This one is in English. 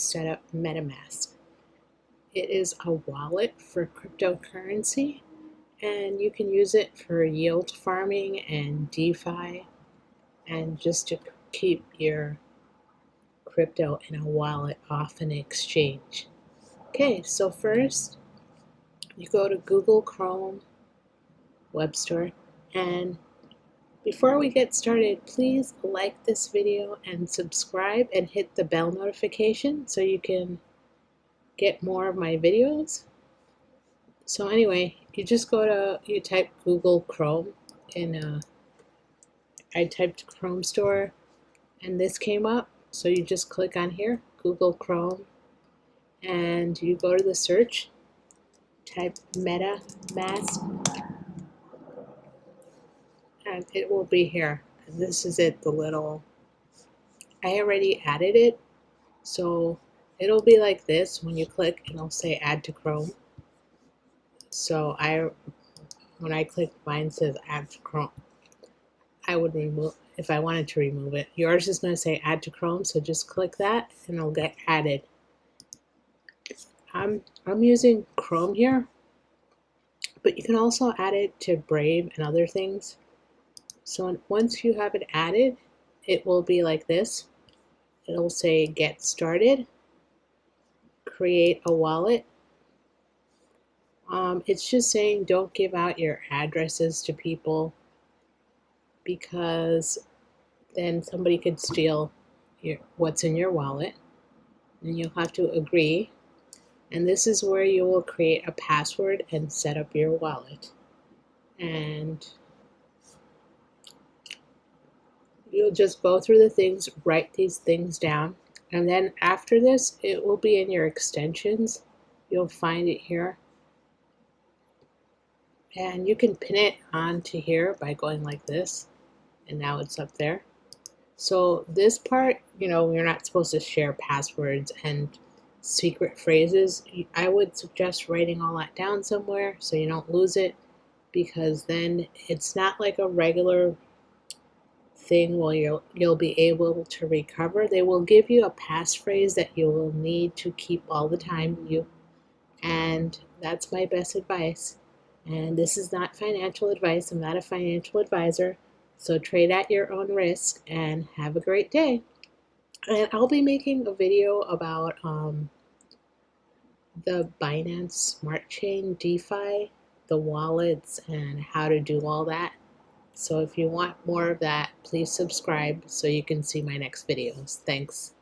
Setup MetaMask. It is a wallet for cryptocurrency, and you can use it for yield farming and DeFi, and just to keep your crypto in a wallet off an exchange. Okay, so first you go to Google Chrome web store, and before we get started, please like this video and subscribe and hit the bell notification so you can get more of my videos. So anyway, you type Google Chrome, and I typed Chrome store and this came up. So you just click on here, Google Chrome, and you go to the search, type MetaMask, and it will be here. And this is it, I already added it, so it'll be like this. When you click, it'll say add to Chrome. So when I click, mine says add to Chrome. I would remove, if I wanted to remove it. Yours is going to say add to Chrome, so just click that and it'll get added. I'm using Chrome here, but you can also add it to Brave and other things. So once you have it added, it will be like this. It'll say get started, create a wallet. It's just saying don't give out your addresses to people, because then somebody could steal what's in your wallet, and you'll have to agree. And this is where you will create a password and set up your wallet. And you'll just go through the things, write these things down, and then after this, it will be in your extensions. You'll find it here. And you can pin it onto here by going like this, and now it's up there. So this part, you're not supposed to share passwords and secret phrases. I would suggest writing all that down somewhere so you don't lose it, because then it's not like a regular thing where you'll be able to recover. They will give you a passphrase that you will need to keep all the time, and that's my best advice. And this is not financial advice. I'm not a financial advisor. So trade at your own risk and have a great day. And I'll be making a video about the Binance Smart Chain DeFi, the wallets, and how to do all that. So if you want more of that, please subscribe so you can see my next videos. Thanks.